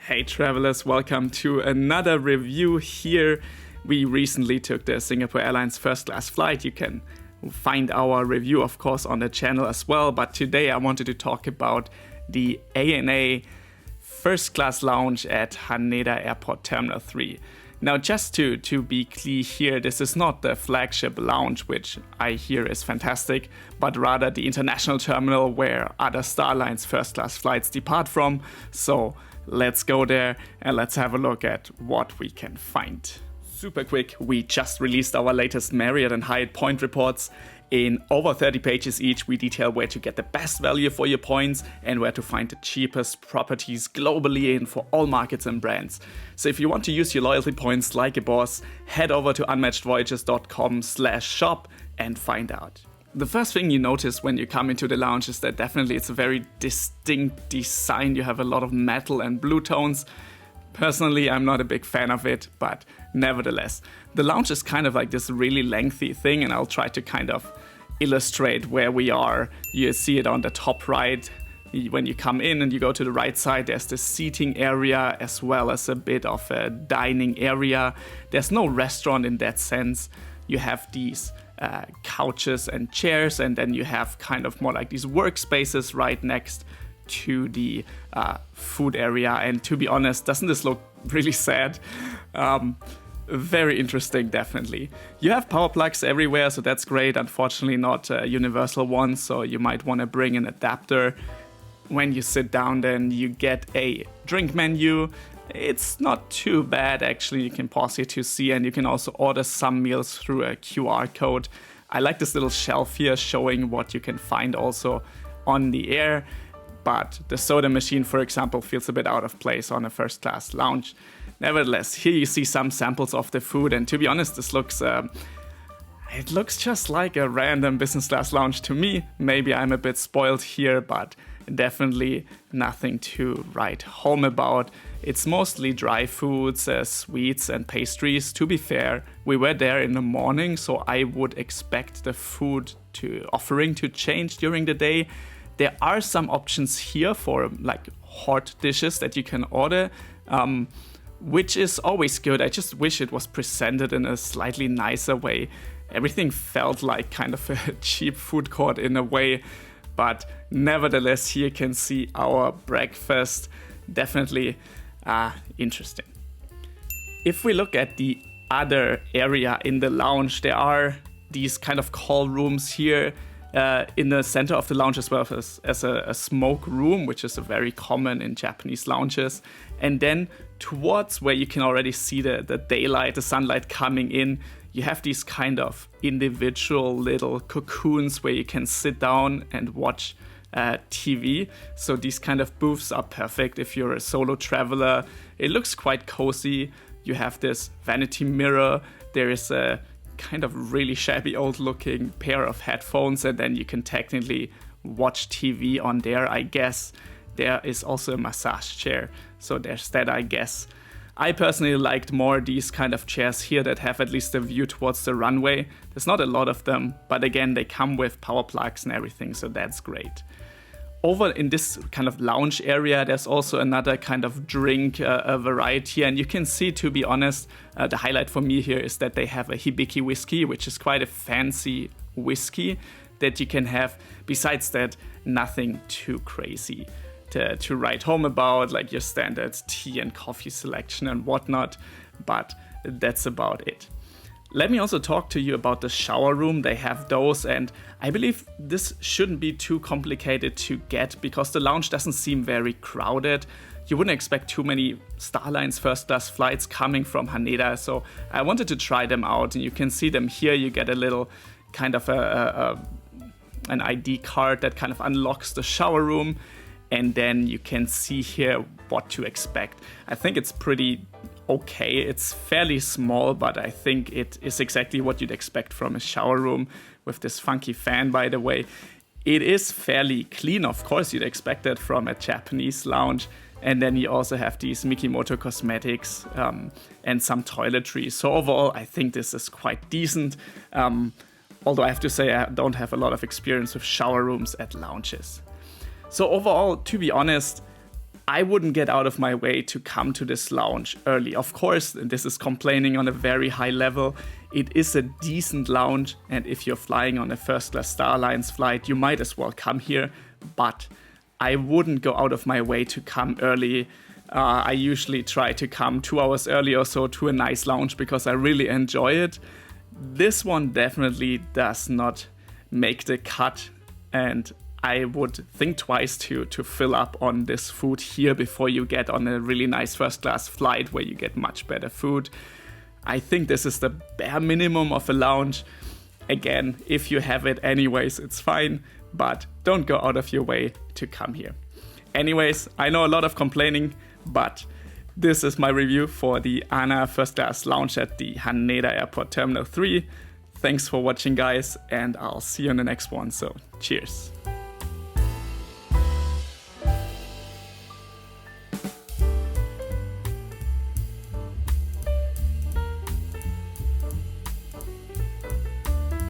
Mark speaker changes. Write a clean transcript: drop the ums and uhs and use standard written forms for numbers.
Speaker 1: Hey travelers, welcome to another review here. We recently took the Singapore Airlines first class flight. You can find our review, of course, on the channel as well. But today I wanted to talk about the ANA first class lounge at Haneda Airport Terminal 3. Now, just to be clear here, this is not the flagship lounge, which I hear is fantastic, but rather the international terminal where other Starlines first class flights depart from. So let's go there and let's have a look at what we can find. Super quick, we just released our latest Marriott and Hyatt point reports. In over 30 pages each, we detail where to get the best value for your points and where to find the cheapest properties globally and for all markets and brands. So if you want to use your loyalty points like a boss, head over to unmatchedvoyages.com/shop and find out. The first thing you notice when you come into the lounge is that definitely it's a very distinct design. You have a lot of metal and blue tones. Personally, I'm not a big fan of it, but nevertheless, the lounge is kind of like this really lengthy thing, and I'll try to kind of illustrate where we are. You see it on the top right. When you come in and you go to the right side, there's the seating area as well as a bit of a dining area. There's no restaurant in that sense. You have these couches and chairs, and then you have kind of more like these workspaces right next to the food area. And to be honest, doesn't this look really sad? Very interesting, definitely. You have power plugs everywhere, so that's great. Unfortunately, not universal ones, so you might want to bring an adapter. When you sit down, then you get a drink menu. It's not too bad, actually. You can pause here to see, and you can also order some meals through a QR code. I like this little shelf here showing what you can find also on the air, but the soda machine, for example, feels a bit out of place on a first-class lounge. Nevertheless, here you see some samples of the food, and to be honest, this looks it looks just like a random business class lounge to me. Maybe I'm a bit spoiled here, but definitely nothing to write home about. It's mostly dry foods, sweets and pastries. To be fair, we were there in the morning, so I would expect the food offering to change during the day. There are some options here for like hot dishes that you can order, which is always good. I just wish it was presented in a slightly nicer way. Everything felt like kind of a cheap food court in a way, but nevertheless, here you can see our breakfast. Definitely interesting. If we look at the other area in the lounge, there are these kind of call rooms here in the center of the lounge, as well as a smoke room, which is very common in Japanese lounges. And then towards where you can already see the daylight, the sunlight coming in, you have these kind of individual little cocoons where you can sit down and watch TV. So these kind of booths are perfect if you're a solo traveler. It looks quite cozy. You have this vanity mirror. There is a kind of really shabby old looking pair of headphones, and then you can technically watch TV on there, I guess. There is also a massage chair, so there's that, I guess. I personally liked more these kind of chairs here that have at least a view towards the runway. There's not a lot of them, but again, they come with power plugs and everything, so that's great. Over in this kind of lounge area, there's also another kind of drink variety, and you can see, to be honest, the highlight for me here is that they have a hibiki whiskey, which is quite a fancy whiskey that you can have. Besides that, nothing too crazy to write home about, like your standard tea and coffee selection and whatnot, but that's about it. Let me also talk to you about the shower room. They have those, and I believe this shouldn't be too complicated to get because the lounge doesn't seem very crowded. You wouldn't expect too many Starlines first class flights coming from Haneda, so I wanted to try them out, and you can see them here. You get a little kind of an ID card that kind of unlocks the shower room, and then you can see here what to expect. I think it's pretty okay. It's fairly small, but I think it is exactly what you'd expect from a shower room with this funky fan, by the way. It is fairly clean, of course, you'd expect that from a Japanese lounge. And then you also have these Mikimoto cosmetics and some toiletries. So overall, I think this is quite decent. Although I have to say I don't have a lot of experience with shower rooms at lounges. So overall, to be honest, I wouldn't get out of my way to come to this lounge early. Of course, this is complaining on a very high level. It is a decent lounge, and if you're flying on a first-class Star Alliance flight, you might as well come here, but I wouldn't go out of my way to come early. I usually try to come 2 hours early or so to a nice lounge because I really enjoy it. This one definitely does not make the cut, and I would think twice to fill up on this food here before you get on a really nice first-class flight where you get much better food. I think this is the bare minimum of a lounge. Again, if you have it anyways, it's fine, but don't go out of your way to come here. Anyways, I know a lot of complaining, but this is my review for the ANA First Class Lounge at the Haneda Airport Terminal 3. Thanks for watching, guys, and I'll see you in the next one, so cheers.